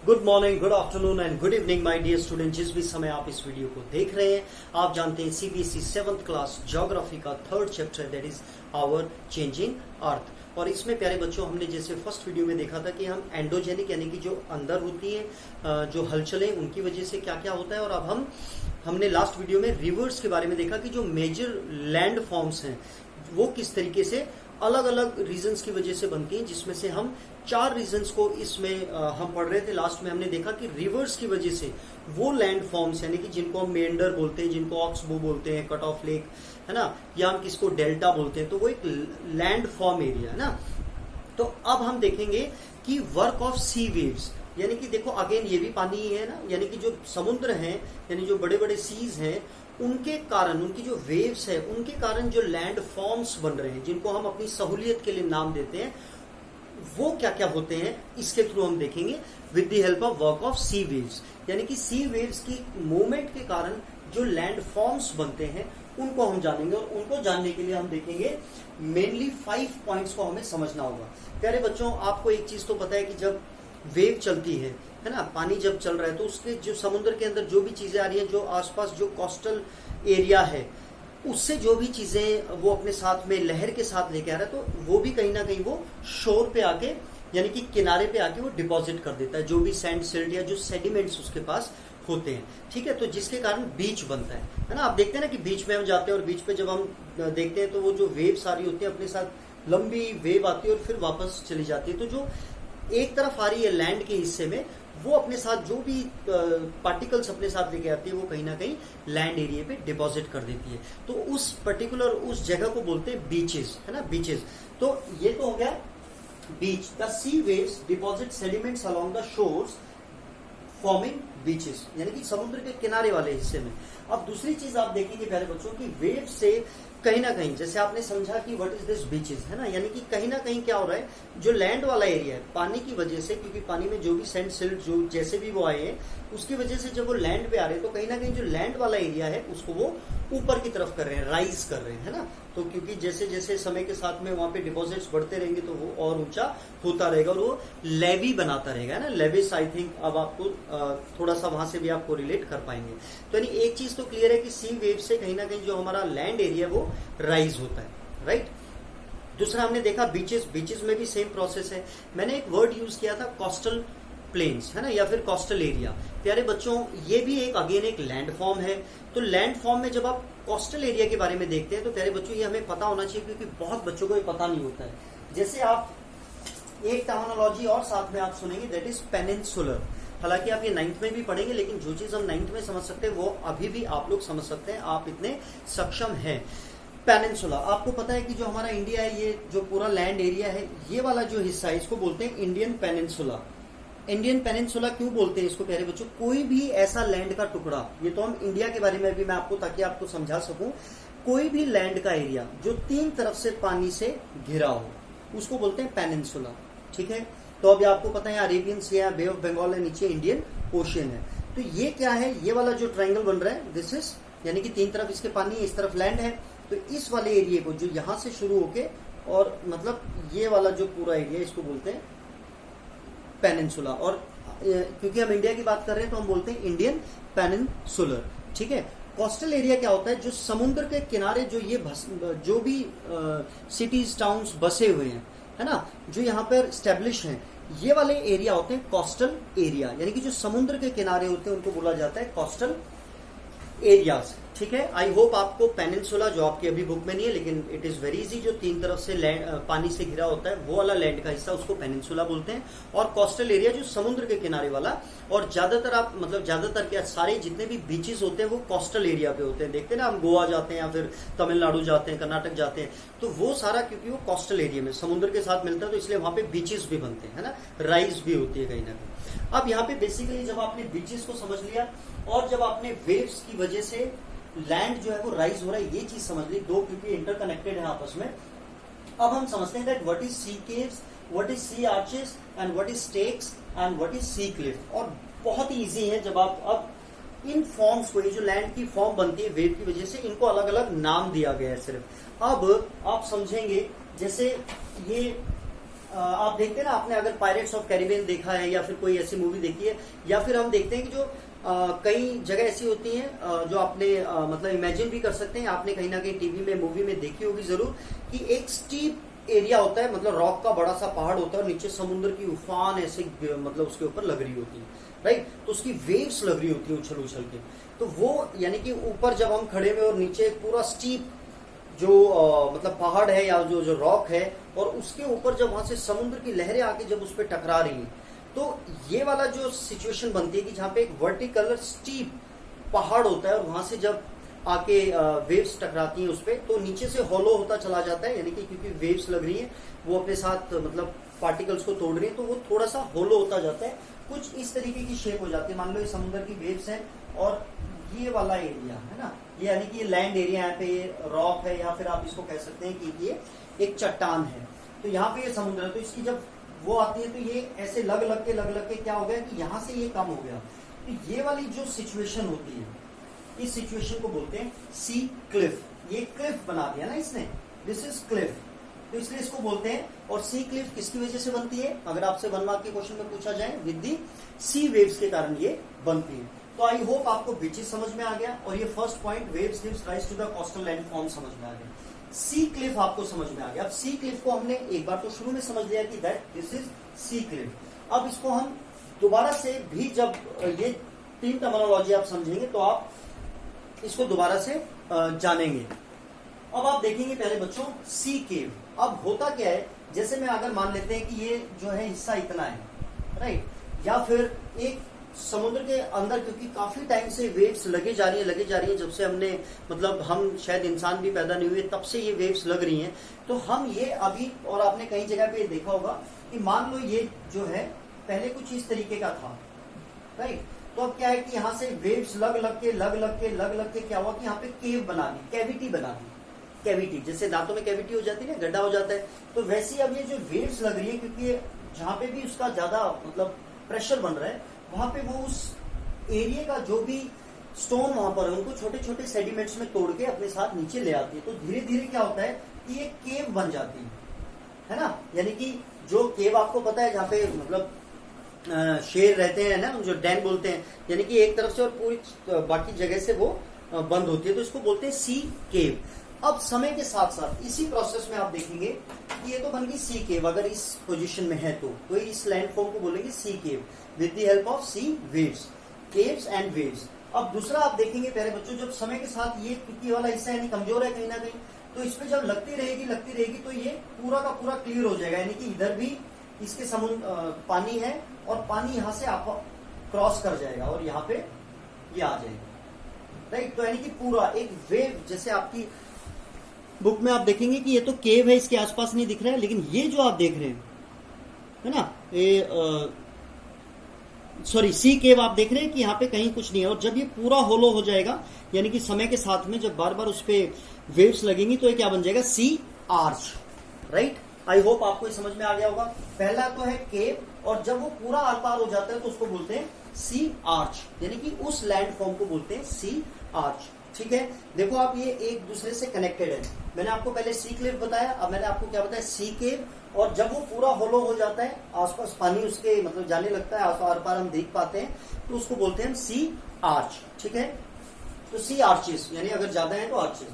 Good morning, good afternoon and good evening my dear student. जिस भी समय आप इस वीडियो को देख रहे हैं, आप जानते हैं सीबीएसई 7th क्लास ज्योग्राफी का 3rd chapter that is our changing earth. और इसमें प्यारे बच्चों, हमने जैसे फर्स्ट वीडियो में देखा था कि हम एंडोजेनिक यानी कि जो अंदर होती है, जो हलचलें, उनकी वजह से क्या क्या होता है। और अब हमने लास्ट वीडियो में रिवर्स के बारे में देखा कि जो मेजर लैंड फॉर्म्स हैं वो किस तरीके से अलग अलग रीजंस की वजह से बनती हैं, जिसमें से हम 4 रीजंस को इसमें हम पढ़ रहे थे। लास्ट में हमने देखा कि रिवर्स की वजह से वो लैंड फॉर्म्स यानी कि जिनको हम मेंडर बोलते हैं, जिनको ऑक्सबो बोलते हैं, कट ऑफ लेक है ना, या हम किसको डेल्टा बोलते हैं, तो वो एक लैंड फॉर्म एरिया है ना। तो अब हम देखेंगे कि वर्क ऑफ सी वेव्स, यानी कि देखो अगेन ये भी पानी ही है ना, यानी कि जो समुद्र हैं यानी जो बड़े बड़े सीज हैं, उनके कारण, उनकी जो वेव्स है उनके कारण जो लैंड फॉर्म्स बन रहे हैं, जिनको हम अपनी सहूलियत के लिए नाम देते हैं, वो क्या क्या होते हैं इसके थ्रू हम देखेंगे with the help of work of sea waves. यानी कि सी वेव्स की मूवमेंट के कारण जो लैंड फॉर्म्स बनते हैं उनको हम जानेंगे। और उनको जानने के लिए हम देखेंगे मेनली 5 पॉइंट्स को हमें समझना होगा। प्यारे बच्चों, आपको एक चीज तो पता है कि जब वेव चलती है ना, पानी जब चल रहा है, तो उसके जो समुद्र के अंदर जो भी चीजें आ रही हैं, जो आसपास जो कोस्टल एरिया है, उससे जो भी चीजें वो अपने साथ में लहर के साथ लेके आ रहा है, तो वो भी कहीं ना कहीं वो शोर पे आके यानी कि किनारे पे आके वो डिपॉजिट कर देता है, जो भी सैंड सिल्ट या जो सेडिमेंट्स उसके पास होते हैं। ठीक है, तो जिसके कारण बीच बनता है ना। आप देखते हैं ना कि बीच में हम जाते हैं और बीच पे जब हम देखते हैं तो वो जो वेव्स आ रही होती है, अपने साथ लंबी वेव आती है और फिर वापस चली जाती है। तो जो एक तरफ आ रही है लैंड के हिस्से में, वो अपने साथ जो भी पार्टिकल्स अपने साथ लेके आती है, वो कहीं ना कहीं लैंड एरिया पे डिपॉजिट कर देती है। तो उस पर्टिकुलर उस जगह को बोलते हैं बीचेस, है ना, बीचेस। तो ये तो हो गया beach. The sea waves deposit sediments along the shores forming beaches, यानी कि समुद्र के किनारे वाले हिस्से में। अब दूसरी चीज आप देखेंगे प्यारे बच्चों की वेव से कहीं ना कहीं, जैसे आपने समझा कि व्हाट इज दिस बीचेस, है ना, यानी कि कहीं ना कहीं क्या हो रहा है, जो लैंड वाला एरिया है पानी की वजह से, क्योंकि पानी में जो भी सैंड सिल्ट जो जैसे भी वो आए हैं, उसकी वजह से जब वो लैंड पे आ रहे हैं, तो कहीं ना कहीं जो लैंड वाला एरिया है उसको वो ऊपर की तरफ कर रहे हैं, राइज कर रहे हैं, है ना। तो क्योंकि जैसे जैसे समय के साथ में वहां पे डिपॉजिट्स बढ़ते रहेंगे तो वो और ऊंचा होता रहेगा और वो लेवी बनाता रहेगा, है ना, लेविस। आई थिंक अब आपको थोड़ा सा वहां से भी आपको रिलेट कर पाएंगे। तो यानी एक चीज तो क्लियर है कि सी वेव से कहीं ना कहीं जो हमारा लैंड एरिया वो राइज होता है, राइट। दूसरा हमने देखा बीचेस, बीचेस में भी सेम प्रोसेस है। मैंने एक वर्ड यूज किया था कोस्टल प्लेन्स, है ना, या फिर कोस्टल एरिया। प्यारे बच्चों, ये भी एक अगेन एक लैंड फॉर्म है। तो लैंड फॉर्म में जब आप कोस्टल एरिया के बारे में देखते हैं तो प्यारे बच्चों ये हमें पता होना चाहिए, क्योंकि बहुत बच्चों को ये पता नहीं होता है। जैसे आप एक टर्मिनोलॉजी और साथ में आप सुनेंगे, दैट इज पेनिनसुलर। हालांकि आप ये 9th में भी पढ़ेंगे, लेकिन जो चीज हम 9th में समझ सकते हैं वो अभी भी आप लोग समझ सकते हैं, आप इतने सक्षम हैं। पेनिनसुला, आपको पता है कि जो हमारा इंडिया है, ये जो पूरा लैंड एरिया है, ये वाला जो हिस्सा है इसको बोलते हैं इंडियन पेनिनसुला। इंडियन पेनिनसुला क्यों बोलते हैं इसको प्यारे बच्चों? कोई भी ऐसा लैंड का टुकड़ा, ये तो हम इंडिया के बारे में भी मैं आपको, ताकि आपको समझा सकूं, कोई भी लैंड का एरिया जो 3 तरफ से पानी से घिरा हो उसको बोलते हैं पेनिनसुला। ठीक है, तो अभी आपको पता है अरेबियन सी है, बे ऑफ बंगाल है, नीचे इंडियन ओशियन है। तो ये क्या है, ये वाला जो ट्रायंगल बन रहा है, दिस इज, यानी कि 3 तरफ इसके पानी है, इस तरफ लैंड है। तो इस वाले एरिया को, जो यहां से शुरू होके और मतलब ये वाला जो पूरा एरिया, इसको बोलते हैं पेनिनसुला। और क्योंकि हम इंडिया की बात कर रहे हैं तो हम बोलते हैं इंडियन पेनिनसुलर। ठीक है, कोस्टल एरिया क्या होता है, जो समुद्र के किनारे जो ये जो भी सिटीज टाउन्स बसे हुए हैं, है ना, जो यहाँ पर स्टेब्लिश हैं, ये वाले एरिया होते हैं कोस्टल एरिया। यानी कि जो समुद्र के किनारे होते हैं उनको बोला जाता है कोस्टल एरियाज। ठीक है, आई होप आपको पेनिनसुला, जो आपकी अभी बुक में नहीं है लेकिन इट इज वेरी इजी, जो 3 तरफ से लैंड पानी से घिरा होता है, वो वाला लैंड का हिस्सा, उसको पेनिनसुला बोलते हैं। और कोस्टल एरिया जो समुद्र के किनारे वाला, और ज्यादातर आप मतलब ज्यादातर क्या, सारे जितने भी बीचेस होते हैं वो कोस्टल एरिया पे होते हैं। देखते हैं ना, हम गोवा जाते हैं या फिर तमिलनाडु जाते हैं, कर्नाटक जाते हैं, तो वो सारा क्योंकि वो कोस्टल एरिया में समुद्र के साथ मिलता है, तो इसलिए वहां पे बीचेस भी बनते हैं, है ना, राइज भी होती है कहीं ना कहीं। अब यहाँ पे बेसिकली जब आपने बीचेस को समझ लिया और जब आपने वेव्स की वजह से लैंड जो है वो राइज हो रहा है, ये चीज समझ ली, दो क्योंकि इंटरकनेक्टेड है आपस में। अब हम समझते हैं that what is sea caves, what is sea arches and what is stacks and what is sea cliff. और बहुत ही इजी है, जब आप अब इन फॉर्म्स को, ये जो लैंड की फॉर्म बनती है वेव की वजह से, इनको अलग अलग नाम दिया गया है सिर्फ। अब आप समझेंगे, जैसे ये आप देखते हैं ना, आपने अगर पायरेट्स ऑफ कैरिबियन देखा है या फिर कोई ऐसी मूवी देखी है, या फिर हम देखते हैं कि जो कई जगह ऐसी होती हैं जो आपने मतलब इमेजिन भी कर सकते हैं, आपने कहीं ना कहीं टीवी में मूवी में देखी होगी जरूर, कि एक स्टीप एरिया होता है, मतलब रॉक का बड़ा सा पहाड़ होता है और नीचे समुद्र की उफान ऐसे मतलब उसके ऊपर लग रही होती है, राइट। तो उसकी वेव्स लग रही होती है उछल उछल के। तो वो यानी कि ऊपर जब हम खड़े हुए और नीचे पूरा स्टीप जो मतलब पहाड़ है या जो रॉक है, और उसके ऊपर जब वहां से समुद्र की लहरें आके जब उस पर टकरा रही हैं, तो ये वाला जो सिचुएशन बनती है कि जहाँ पे एक वर्टिकल स्टीप पहाड़ होता है और वहां से जब आके वेव्स टकराती हैं उस पर, तो नीचे से हॉलो होता चला जाता है, यानी कि क्योंकि वेव्स लग रही हैं वो अपने साथ मतलब पार्टिकल्स को तोड़ रही है, तो वो थोड़ा सा होलो होता जाता है, कुछ इस तरीके की शेप हो जाती है। मान लो ये समुद्र की वेव्स है और ये वाला एरिया है ना, ये यानी कि ये लैंड एरिया, यहाँ पे ये रॉक है, या फिर आप इसको कह सकते हैं कि ये एक चट्टान है। तो यहाँ पे ये समुद्र है, तो इसकी जब वो आती है तो ये ऐसे लग लग के क्या हो गया कि यहाँ से ये कम हो गया। तो ये वाली जो सिचुएशन होती है, इस सिचुएशन को बोलते हैं सी क्लिफ। ये क्लिफ बना दिया ना इसने, दिस इज क्लिफ, तो इसलिए इसको बोलते हैं। और सी क्लिफ किसकी वजह से बनती है, अगर आपसे 1 मार्क के क्वेश्चन में पूछा जाए, विद दी सी वेव्स के कारण ये बनती है। तो आई होप आपको बीचेस समझ में आ गया, और ये first point waves gives rise to the coastal landform समझ में आ गया। सी क्लिफ आपको समझ में आ गया। अब सी क्लिफ को हमने एक बार तो शुरू में समझ लिया कि that this is sea cliff. अब इसको हम दोबारा से भी, जब ये 3 टर्मिनोलॉजी आप समझेंगे तो आप इसको दोबारा से जानेंगे। अब आप देखेंगे पहले बच्चों सी केव। अब होता क्या है, जैसे मैं अगर मान लेते हैं कि ये जो है हिस्सा इतना है, राइट, या फिर एक समुद्र के अंदर, क्योंकि काफी टाइम से वेव्स लगे जा रही है, जब से हमने मतलब हम शायद इंसान भी पैदा नहीं हुए तब से ये वेव्स लग रही हैं। तो हम ये अभी, और आपने कई जगह पे देखा होगा कि मान लो ये जो है पहले कुछ इस तरीके का था, राइट। तो अब क्या है कि यहाँ से वेव्स लग लग के क्या हुआ कि यहाँ पे केव बना दी, कैविटी बना दी। कैविटी जैसे दांतों में कैविटी हो जाती है ना, गड्ढा हो जाता है, तो वैसे अब ये जो वेव्स लग रही है, क्योंकि जहाँ पे भी उसका ज्यादा मतलब प्रेशर बन रहा है, वहां पे वो उस एरिया का जो भी स्टोन वहां पर है उनको छोटे छोटे सेडिमेंट्स में तोड़ के अपने साथ नीचे ले आती है। तो धीरे धीरे क्या होता है कि ये केव बन जाती है ना, यानी कि जो केव आपको पता है जहाँ पे मतलब शेर रहते हैं ना, जो डैन बोलते हैं, यानी कि एक तरफ से और पूरी बाकी जगह से वो बंद होती है, तो इसको बोलते हैं सी केव। अब समय के साथ साथ इसी प्रोसेस में आप देखेंगे कि ये तो बन गई सी केव, अगर इस पोजीशन में है तो इस लैंडफॉर्म को बोलेंगे sea cave with the help of sea waves, caves and waves. अब दूसरा आप देखेंगे प्यारे बच्चों, जब समय के साथ ये क्योंकि वाला हिस्सा यानी कमजोर है कहीं ना कहीं, तो इस पे जब लगती रहेगी तो ये पूरा का पूरा क्लियर हो जाएगा, यानी कि इधर भी इसके समुद्र पानी है और पानी यहाँ से आप क्रॉस कर जाएगा और यहाँ पे ये आ जाएगा, राइट। तो यानी कि पूरा एक वेव, जैसे आपकी बुक में आप देखेंगे कि ये तो केव है, इसके आसपास नहीं दिख रहा है, लेकिन ये जो आप देख रहे हैं है ना, ये सॉरी सी केव आप देख रहे हैं कि यहाँ पे कहीं कुछ नहीं है, और जब ये पूरा होलो हो जाएगा, यानी कि समय के साथ में जब बार बार उस पे वेव्स लगेंगी, तो ये क्या बन जाएगा, सी आर्च, राइट। आई होप आपको ये समझ में आ गया होगा। पहला तो है केव, और जब वो पूरा आर पार हो जाता है तो उसको बोलते हैं सी आर्च, यानी कि उस लैंडफॉर्म को बोलते हैं सी आर्च, ठीक है। देखो आप ये एक दूसरे से कनेक्टेड है। मैंने आपको पहले सी क्लिफ बताया, अब मैंने आपको क्या बताया, सी केव, और जब वो पूरा होलो हो जाता है, आसपास पानी उसके मतलब जाने लगता है, आर पार हम देख पाते हैं, तो उसको बोलते हैं सी आर्च, ठीक है। तो सी आर्चेस, यानी अगर ज्यादा है तो आर्चेस।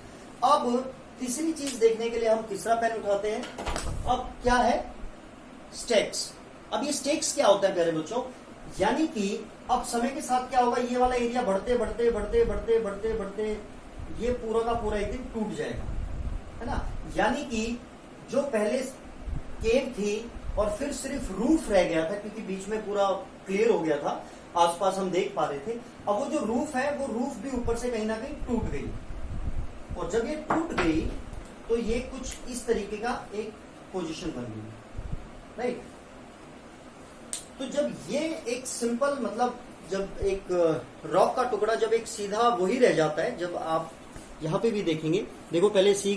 अब तीसरी चीज देखने के लिए हम तीसरा पेन उठाते हैं। अब क्या है, स्टेक्स। अब ये स्टेक्स क्या होता है प्यारे बच्चों, यानी कि अब समय के साथ क्या होगा, ये वाला एरिया बढ़ते बढ़ते ये पूरा का पूरा एक दिन टूट जाएगा, है ना। यानी कि जो पहले केव थी और फिर सिर्फ रूफ रह गया था, क्योंकि बीच में पूरा क्लियर हो गया था, आसपास हम देख पा रहे थे, अब वो जो रूफ है वो रूफ भी ऊपर से कहीं ना कहीं टूट गई, और जब ये टूट गई तो ये कुछ इस तरीके का एक पोजीशन बन गई, राइट। तो जब ये एक सिंपल मतलब जब एक रॉक का टुकड़ा जब एक सीधा वही रह जाता है, जब आप यहाँ पे भी देखेंगे, देखो पहले सी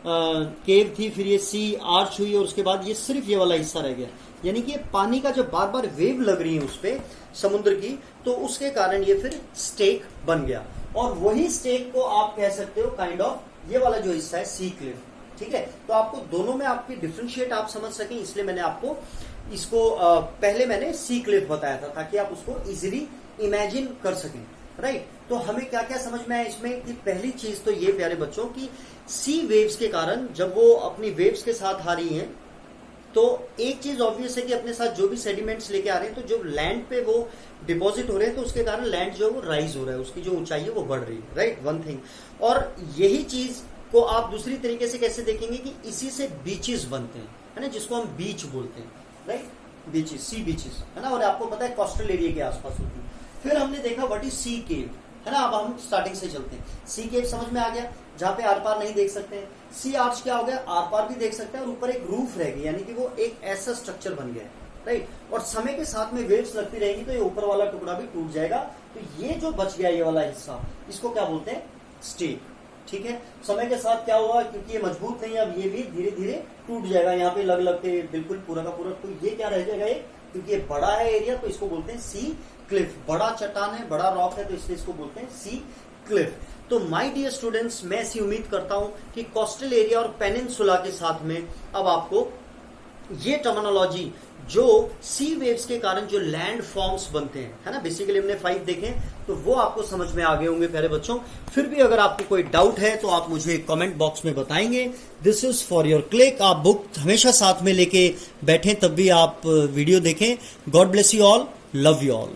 केव थी, फिर ये सी आर्च हुई, और उसके बाद ये सिर्फ ये वाला हिस्सा रह गया, यानी कि पानी का जब बार बार वेव लग रही है उस पे समुद्र की, तो उसके कारण ये फिर स्टेक बन गया। और वही स्टेक को आप कह सकते हो काइंड ऑफ ये वाला जो हिस्सा है सी क्लिफ, ठीक है, तो आपको दोनों में आपकी डिफ्रेंशिएट आप समझ सकें, इसलिए मैंने आपको इसको पहले मैंने सी क्लिफ बताया था ताकि आप उसको इजीली इमेजिन कर सकें, राइट। तो हमें क्या क्या समझ में आया इसमें कि पहली चीज तो ये प्यारे बच्चों की सी वेव्स के कारण जब वो अपनी वेव्स के साथ आ रही हैं तो एक चीज ऑब्वियस है कि अपने साथ जो भी सेडिमेंट्स लेके आ रहे हैं तो जो लैंड पे वो डिपॉजिट हो रहे हैं तो उसके कारण लैंड जो है वो राइज हो रहा है, उसकी जो ऊंचाई है वो बढ़ रही है, राइट, वन थिंग। और यही चीज को आप दूसरी तरीके से कैसे देखेंगे कि इसी से बीचेस बनते हैं, है ना, जिसको हम बीच बोलते हैं, राइट, बीचेस, सी बीचेस, है ना, और आपको पता है कोस्टल एरिया के आसपास होती है। फिर हमने देखा व्हाट इज सी केव, है ना। अब हम स्टार्टिंग से चलते हैं। सी केव समझ में आ गया, जहां पे आर पार नहीं देख सकते हैं। सी आर्च क्या हो गया, आर पार भी देख सकते हैं और ऊपर एक रूफ रह गई, यानी कि वो एक ऐसा स्ट्रक्चर बन गया, राइट। और समय के साथ में वेव्स लगती रहेंगी तो ये ऊपर वाला टुकड़ा भी टूट जाएगा, तो ये जो बच गया ये वाला हिस्सा, इसको क्या बोलते हैं, स्टेक, ठीक है। समय के साथ क्या हुआ, क्योंकि ये मजबूत नहीं है, अब ये भी धीरे धीरे टूट जाएगा, यहाँ पे लग लग के बिल्कुल पूरा का पूरा, तो ये क्या रह जाएगा, ये क्योंकि ये बड़ा है एरिया तो इसको बोलते हैं सी क्लिफ, बड़ा चट्टान है, बड़ा रॉक है तो इसलिए इसको बोलते हैं सी क्लिफ। तो माय डियर स्टूडेंट्स, मैं ऐसी उम्मीद करता हूं कि कोस्टल एरिया और पेनिनसुला के साथ में अब आपको ये टर्मिनोलॉजी जो सी वेव्स के कारण जो लैंड फॉर्म्स बनते हैं, है ना, बेसिकली हमने 5 देखे तो वो आपको समझ में आ गए होंगे प्यारे बच्चों। फिर भी अगर आपको कोई डाउट है तो आप मुझे कमेंट बॉक्स में बताएंगे। This is for your click. आप बुक हमेशा साथ में लेके बैठें तब भी आप वीडियो देखें। God bless you all, love you all.